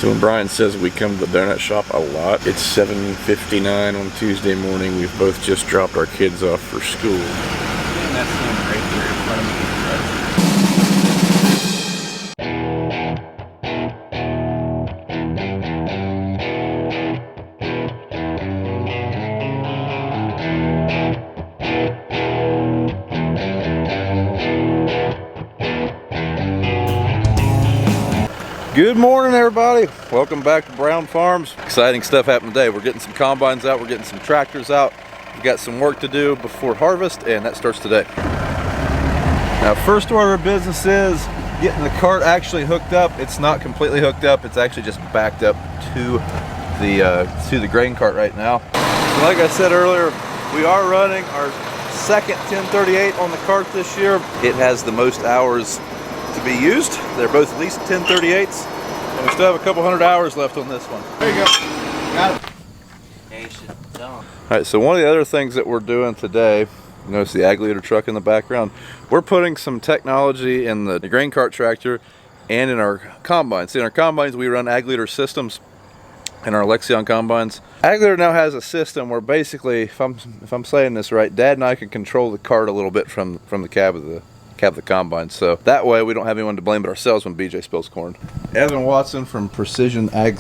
So when Brian says we come to the donut shop a lot, it's 7:59 on Tuesday morning. We've both just dropped our kids off for school. And that's him right there in front of me. Good morning, everybody. Welcome back to Brown Farms. Exciting stuff happened today. We're getting some combines out. We're getting some tractors out. We've got some work to do before harvest, and that starts today. Now, first order of business is getting the cart actually hooked up. It's not completely hooked up. It's actually just backed up to the grain cart right now. So like I said earlier, we are running our second 1038 on the cart this year. It has the most hours to be used. They're both at least 1038s, and we still have a couple hundred hours left on this one. There you go. Got it. All right, so one of the other things that we're doing today, you notice the ag leader truck in the background, we're putting some technology in the grain cart tractor and in our combines. In our combines, we run ag leader systems. In our Lexion combines, ag leader now has a system where basically, if I'm saying this right, Dad and I can control the cart a little bit from the cab of the combine, so that way we don't have anyone to blame but ourselves when BJ spills corn. Evan Watson from Precision Agri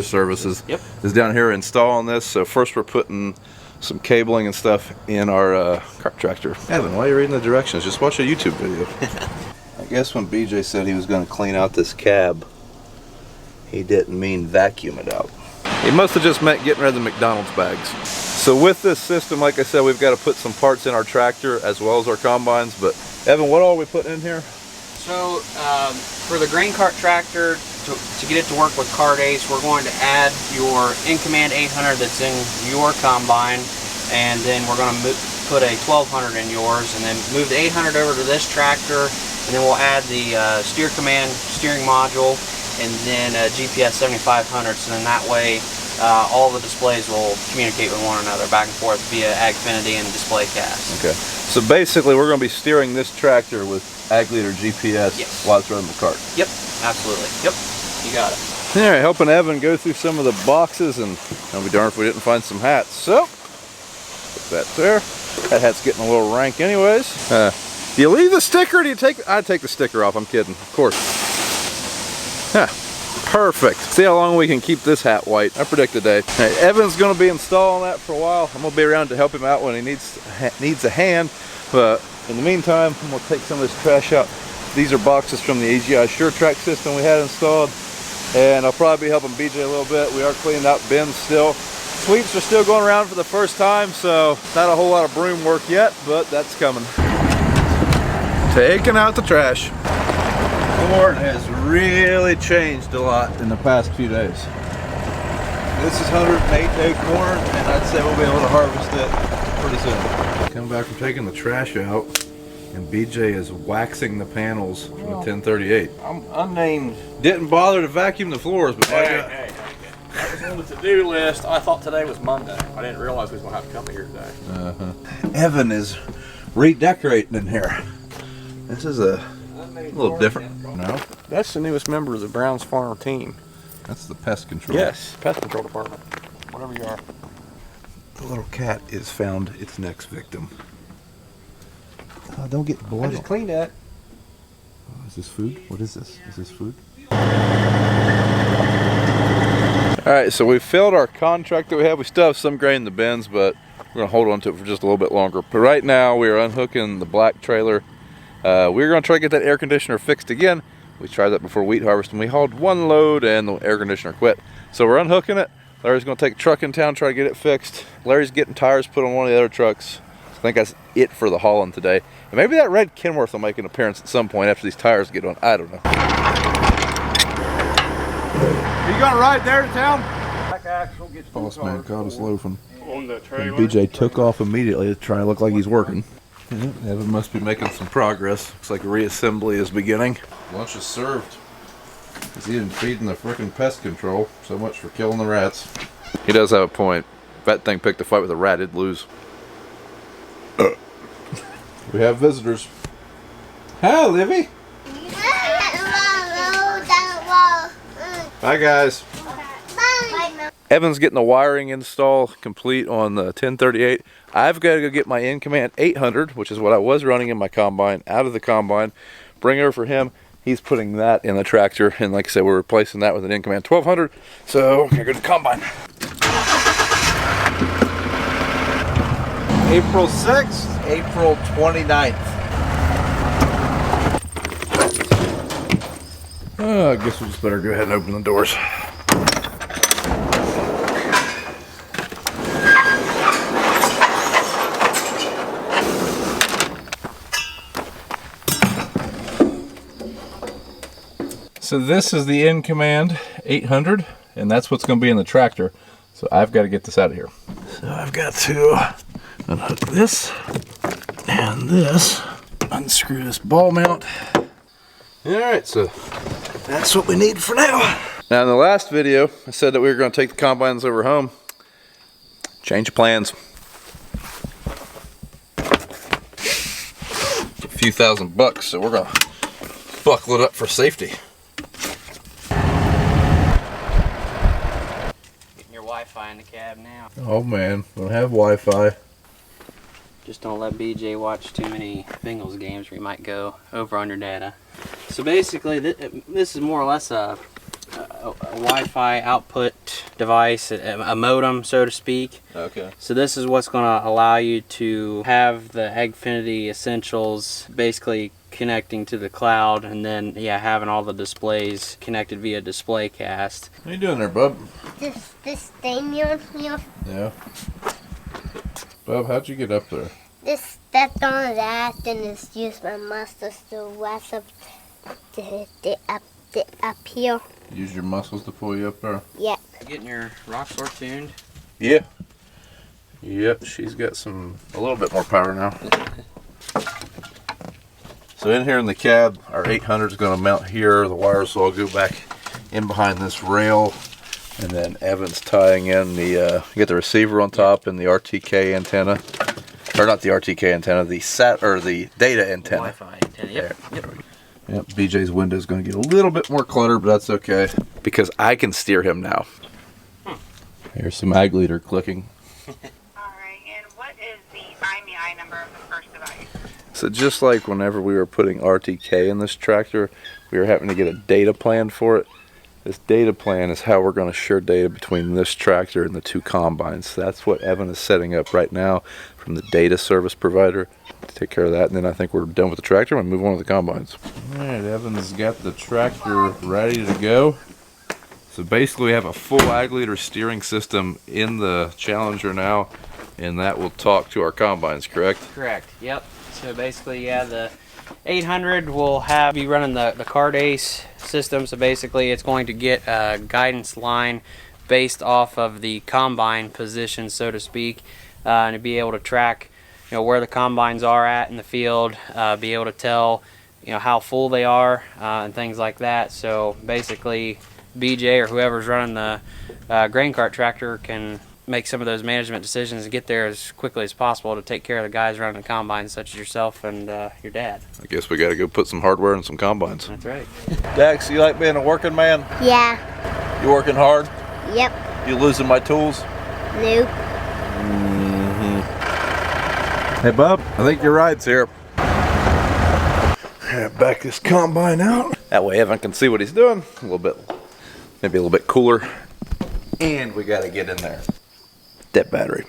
Services is down here installing this. So first we're putting some cabling and stuff in our cart tractor. Evan, why are you reading the directions? Just watch a YouTube video. I guess when BJ said he was going to clean out this cab, he didn't mean vacuum it out. He must have just meant getting rid of the McDonald's bags. So with this system, like I said, we've got to put some parts in our tractor as well as our combines. But Evan, what all are we putting in here? So for the grain cart tractor, to get it to work with CartACE, we're going to add your in-command 800 that's in your combine, and then we're going to put a 1200 in yours, and then move the 800 over to this tractor, and then we'll add the steer command steering module, and then GPS 7500. So then that way all the displays will communicate with one another back and forth via Agfinity and DisplayCast. Okay. So basically we're going to be steering this tractor with ag leader GPS while it's running the cart. Yep, absolutely. Yep, you got it. All right, helping Evan go through some of the boxes, and I'll be darned if we didn't find some hats. So, put that there. That hat's getting a little rank anyways. Do you leave the sticker or do you take it? I'd take the sticker off, I'm kidding, of course. Huh. Perfect. See how long we can keep this hat white. I predict a day. Hey, Evan's going to be installing that for a while. I'm going to be around to help him out when he needs a hand. But in the meantime, I'm going to take some of this trash out. These are boxes from the AGI SureTrack system we had installed. And I'll probably be helping BJ a little bit. We are cleaning out bins still. Sweeps are still going around for the first time, so not a whole lot of broom work yet, but that's coming. Taking out the trash. Corn has really changed a lot in the past few days. This is 108-day corn, and I'd say we'll be able to harvest it pretty soon. Come back from taking the trash out, and BJ is waxing the panels from the 1038. I'm unnamed. Didn't bother to vacuum the floors, but Hey. That was on the to-do list. I thought today was Monday. I didn't realize we was going to have to come here today. Evan is redecorating in here. This is a little different. No? That's the newest member of the Browns Farm team. That's the pest control. Yes, pest control department. Whatever you are. The little cat is found its next victim. Oh, don't get blood. I just cleaned that. Oh, is this food? What is this? Is this food? Alright, so we filled our contract that we have. We still have some grain in the bins, but we're going to hold on to it for just a little bit longer. But right now, we are unhooking the black trailer. We're going to try to get that air conditioner fixed again. We tried that before wheat harvest, and we hauled one load, and the air conditioner quit. So we're unhooking it. Larry's going to take a truck in town, try to get it fixed. Larry's getting tires put on one of the other trucks. I think that's it for the hauling today. And maybe that red Kenworth will make an appearance at some point after these tires get on. I don't know. Are you going to ride there to town? Back axle gets Boss man caught us loafing. on the trailer. BJ took off immediately to try to look like he's working. Evan must be making some progress. Looks like reassembly is beginning. Lunch is served. He's even feeding the frickin' pest control. So much for killing the rats. He does have a point. If that thing picked a fight with a rat, it'd lose. We have visitors. Hi, Livy. Bye, guys. Bye. Evan's getting the wiring install complete on the 1038. I've got to go get my In-Command 800, which is what I was running in my combine, out of the combine. Bring it over for him. He's putting that in the tractor, and like I said, we're replacing that with an In-Command 1200. So, we're gonna go to the combine. April 6th, April 29th. I guess we just better go ahead and open the doors. So this is the In-Command 800, and that's what's going to be in the tractor. So I've got to get this out of here. So I've got to unhook this and this, unscrew this ball mount. All right, so that's what we need for now. Now in the last video, I said that we were going to take the combines over home. Change of plans. A few $1,000, so we're going to buckle it up for safety. Wi-Fi in the cab now. Oh man, we don't have Wi-Fi. Just don't let BJ watch too many Bengals games where you might go over on your data. So basically, this is more or less a Wi-Fi output device, a modem, so to speak. Okay. So this is what's going to allow you to have the Agfinity Essentials basically connecting to the cloud, and then having all the displays connected via DisplayCast. What are you doing there, bub? This thing here. Yeah. Bub, how'd you get up there? This stepped on that, and it's used my muscles to rest up up here. Use your muscles to pull you up there? Yep. Getting your Rockstar tuned? Yeah. Yep, she's got a little bit more power now. So in here in the cab, our 800 is going to mount here. The wires will all go back in behind this rail. And then Evan's tying in the, you get the receiver on top and the RTK antenna. Or not the RTK antenna, the data antenna. Wi-Fi antenna, yep. Yep, BJ's window is going to get a little bit more cluttered, but that's okay. Because I can steer him now. Here's some ag leader clicking. Alright, and what is the IMEI number of the first device? So just like whenever we were putting RTK in this tractor, we were having to get a data plan for it. This data plan is how we're going to share data between this tractor and the two combines. So that's what Evan is setting up right now from the data service provider to take care of that. And then I think we're done with the tractor and move on to the combines. All right, Evan's got the tractor ready to go. So basically we have a full ag leader steering system in the Challenger now, and that will talk to our combines, correct? Correct, yep. So basically, the 800 will be running the CartACE system. So basically it's going to get a guidance line based off of the combine position, so to speak, and to be able to track where the combines are at in the field, be able to tell how full they are, and things like that. So basically BJ or whoever's running the grain cart tractor can make some of those management decisions and get there as quickly as possible to take care of the guys running the combines, such as yourself and your dad. I guess we got to go put some hardware in some combines. That's right. Dax, you like being a working man? Yeah. You working hard? Yep. You losing my tools? Nope. Hey, bub, I think your ride's here. Back this combine out. That way Evan can see what he's doing. A little bit, maybe a little bit cooler. And we got to get in there. That battery.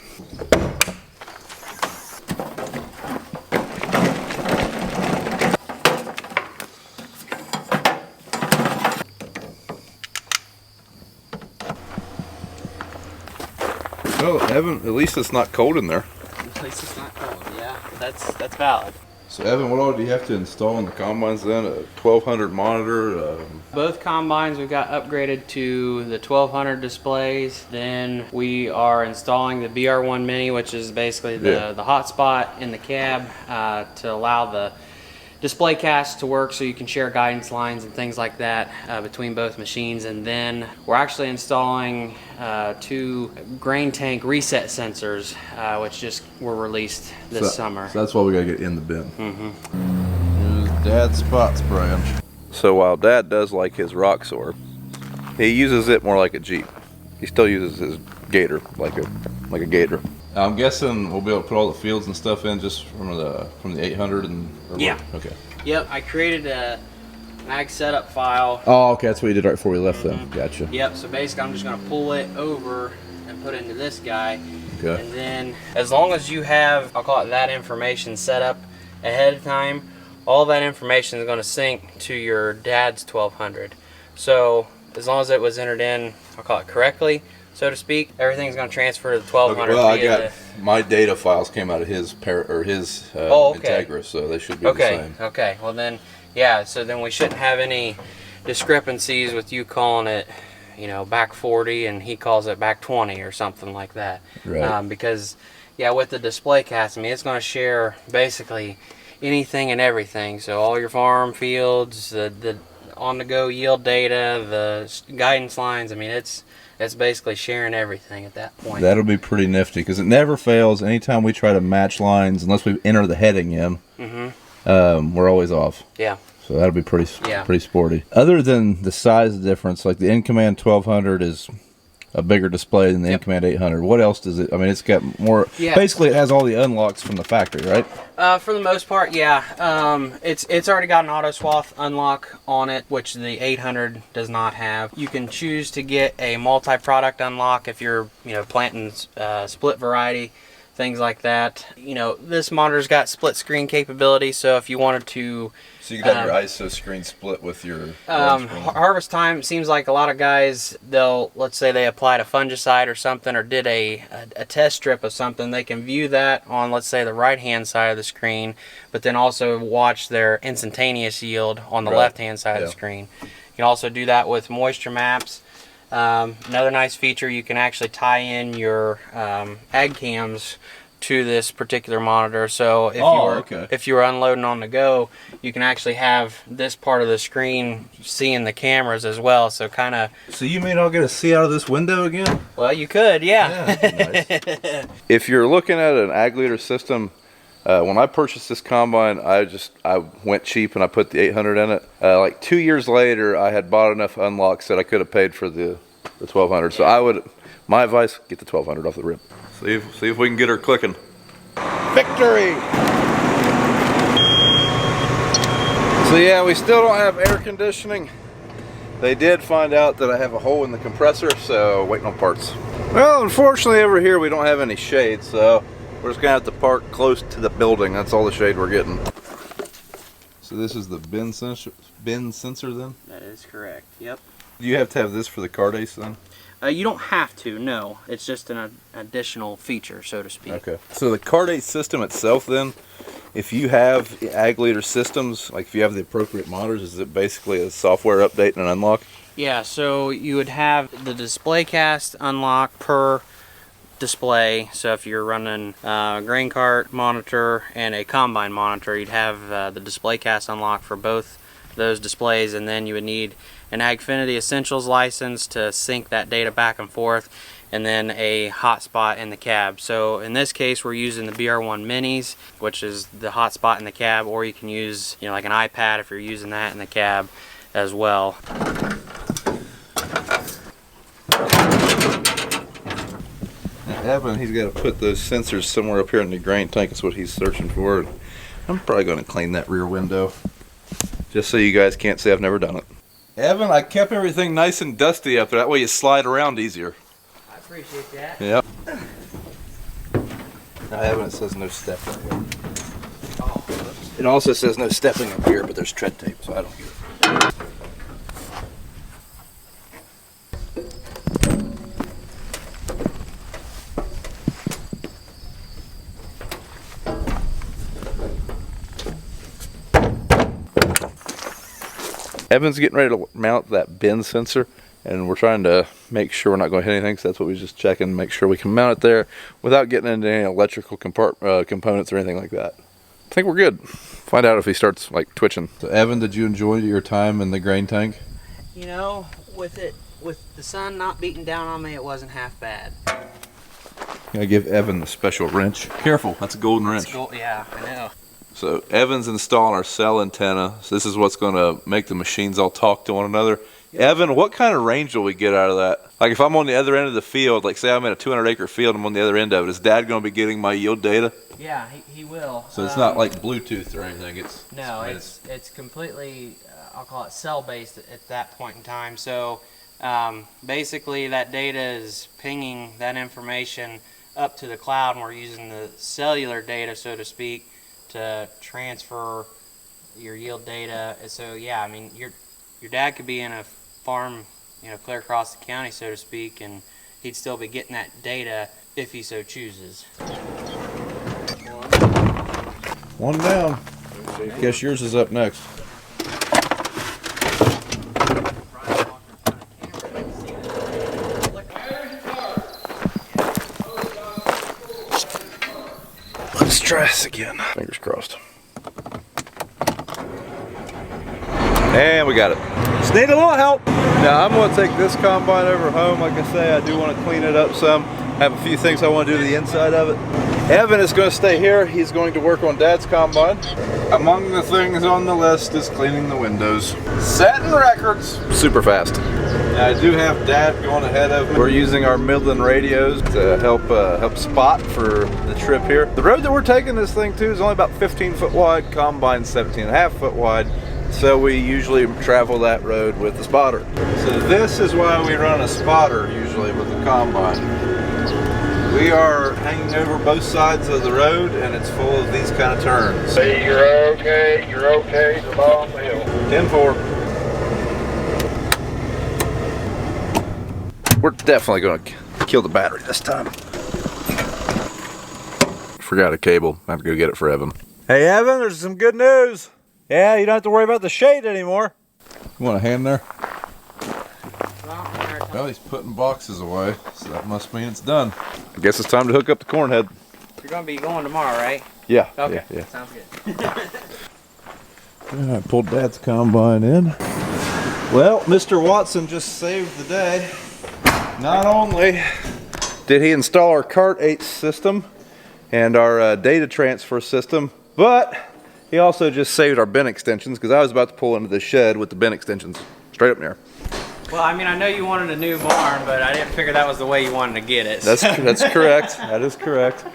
Well, Evan, at least it's not cold in there. At least it's not cold, yeah. That's valid. So Evan, what all do you have to install in the combines then? A 1200 monitor? Both combines we've got upgraded to the 1200 displays. Then we are installing the BR1 Mini, which is basically the hotspot in the cab to allow the DisplayCast to work, so you can share guidance lines and things like that between both machines. And then we're actually installing 2 grain tank reset sensors, which just were released this summer. So that's why we gotta get in the bin. Here's Dad's spot spraying. So while Dad does like his Roxor, He uses it more like a Jeep. He still uses his Gator like a Gator. I'm guessing we'll be able to put all the fields and stuff in just from the 800 and. Yeah. Okay. Yep. I created an ag setup file. Oh, okay. That's what you did right before we left them. Gotcha. Yep. So basically, I'm just gonna pull it over and put it into this guy. Okay. And then, as long as you have, I'll call it that information set up ahead of time, all that information is going to sync to your dad's 1200. So as long as it was entered in, I'll call it correctly, so to speak, everything's going to transfer to the 1200. Okay, well, I got my data files came out of his Integra, so they should be the same. Okay. Well then, yeah. So then we shouldn't have any discrepancies with you calling it, you know, back 40 and he calls it back 20 or something like that. Right. Because, yeah, with the display cast, I mean, it's going to share basically anything and everything. So all your farm fields, the on-the-go yield data, the guidance lines. I mean, it's basically sharing everything at that point. That'll be pretty nifty because it never fails. Anytime we try to match lines, unless we enter the heading in, we're always off. Yeah. So that'll be pretty sporty. Other than the size difference, like the In-Command 1200 is a bigger display than the In-Command 800. What else does it? I mean, it's got more. Yeah. Basically, it has all the unlocks from the factory, right? For the most part, yeah. It's already got an auto swath unlock on it, which the 800 does not have. You can choose to get a multi-product unlock if you're, you know, planting split variety, things like that. You know, this monitor's got split screen capability, so if you wanted to. So you got your ISO screen split with your harvest time. It seems like a lot of guys, let's say they applied a fungicide or something, or did a test strip of something. They can view that on, let's say, the right hand side of the screen, but then also watch their instantaneous yield on the left hand side of the screen. You can also do that with moisture maps. Another nice feature, you can actually tie in your ag cams to this particular monitor. So if you were unloading on the go, you can actually have this part of the screen seeing the cameras as well. So kind of. So you mean I'll get to see out of this window again? Well, you could, yeah. Nice. If you're looking at an ag leader system, when I purchased this combine, I went cheap and I put the 800 in it. Like 2 years later, I had bought enough unlocks that I could have paid for the 1200. So my advice, get the 1200 off the rip. See if we can get her clicking. Victory! So yeah, we still don't have air conditioning. They did find out that I have a hole in the compressor, so waiting on parts. Well, unfortunately over here we don't have any shade, so we're just gonna have to park close to the building. That's all the shade we're getting. So this is the bin sensor then? That is correct, yep. Do you have to have this for the CartACE then? You don't have to, no. It's just an additional feature, so to speak. Okay. So the CartACE system itself then, if you have ag leader systems, like if you have the appropriate monitors, is it basically a software update and an unlock? Yeah, so you would have the display cast unlock per display. So if you're running a grain cart monitor and a combine monitor, you'd have the display cast unlock for both those displays, and then you would need an Agfinity Essentials license to sync that data back and forth, and then a hotspot in the cab. So in this case we're using the BR1 Minis, which is the hotspot in the cab, or you can use, you know, like an iPad if you're using that in the cab as well. Evan, he's got to put those sensors somewhere up here in the grain tank. That's what he's searching for. I'm probably going to clean that rear window, just so you guys can't say I've never done it. Evan, I kept everything nice and dusty up there. That way you slide around easier. I appreciate that. Yep. Now, Evan, it says no stepping here. Oh, it also says no stepping up here, but there's tread tape, so I don't get it. Evan's getting ready to mount that bin sensor, and we're trying to make sure we're not going to hit anything, so that's what we just checking, make sure we can mount it there without getting into any electrical components or anything like that. I think we're good. Find out if he starts like twitching. So Evan, did you enjoy your time in the grain tank? You know, with the sun not beating down on me, it wasn't half bad. I give Evan the special wrench. Careful, that's a golden wrench. Yeah, I know. So Evan's installing our cell antenna. So this is what's going to make the machines all talk to one another. Evan, what kind of range will we get out of that? Like if I'm on the other end of the field, like say I'm in a 200-acre field, I'm on the other end of it, is Dad going to be getting my yield data? Yeah, he will. So it's not like Bluetooth or anything. It's completely, I'll call it cell-based at that point in time. So basically that data is pinging that information up to the cloud, and we're using the cellular data, so to speak, to transfer your yield data. So yeah, I mean your dad could be in a farm, clear across the county, so to speak, and he'd still be getting that data if he so chooses. One down. Guess yours is up next. Let's try this again. Fingers crossed. And we got it. Just need a little help. Now I'm going to take this combine over home. Like I say, I do want to clean it up some. I have a few things I want to do to the inside of it. Evan is going to stay here. He's going to work on Dad's combine. Among the things on the list is cleaning the windows. Setting records. Super fast. Now I do have Dad going ahead of me. We're using our Midland radios to help spot for the trip here. The road that we're taking this thing to is only about 15 foot wide, combine 17.5 foot wide. So we usually travel that road with the spotter. So this is why we run a spotter usually with the combine. We are hanging over both sides of the road and it's full of these kind of turns. Hey, you're okay, come on the hill. 10-4. We're definitely going to kill the battery this time. Forgot a cable. I have to go get it for Evan. Hey Evan, there's some good news. Yeah, you don't have to worry about the shade anymore. You want a hand there? Well, he's putting boxes away, so that must mean it's done. I guess it's time to hook up the corn head. You're going to be going tomorrow, right? Yeah. Okay, yeah. sounds good. I pulled Dad's combine in. Well, Mr. Watson just saved the day. Not only did he install our CartACE system and our data transfer system, but he also just saved our bin extensions, because I was about to pull into the shed with the bin extensions straight up in there. Well, I mean, I know you wanted a new barn, but I didn't figure that was the way you wanted to get it. That's correct. That is correct.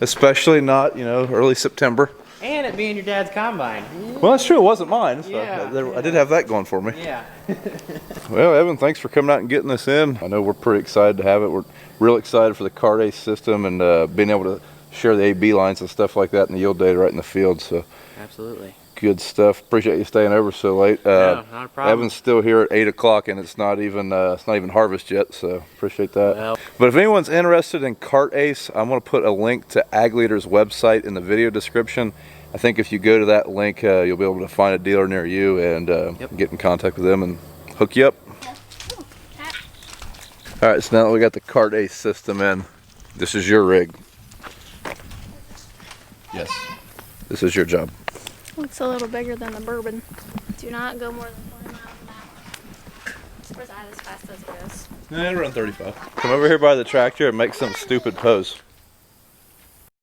Especially not, early September. And it being your dad's combine. Well, that's true. It wasn't mine. So Yeah. I did have that going for me. Yeah. Well, Evan, thanks for coming out and getting this in. I know we're pretty excited to have it. We're real excited for the CartACE system and being able to share the AB lines and stuff like that and the yield data right in the field. So Absolutely. good stuff. Appreciate you staying over so late. No, not a problem. Evan's still here at 8 o'clock and it's not even harvest yet, so appreciate that. Well. But if anyone's interested in CartACE, I'm going to put a link to Ag Leader's website in the video description. I think if you go to that link, you'll be able to find a dealer near you and get in contact with them and hook you up. All right, so now that we got the CartACE system in, this is your rig. Yes, this is your job. Looks a little bigger than the Bourbon. Do not go more than 20 miles an hour. Where's that as fast as it goes? Yeah, run 35. Come over here by the tractor and make some stupid pose.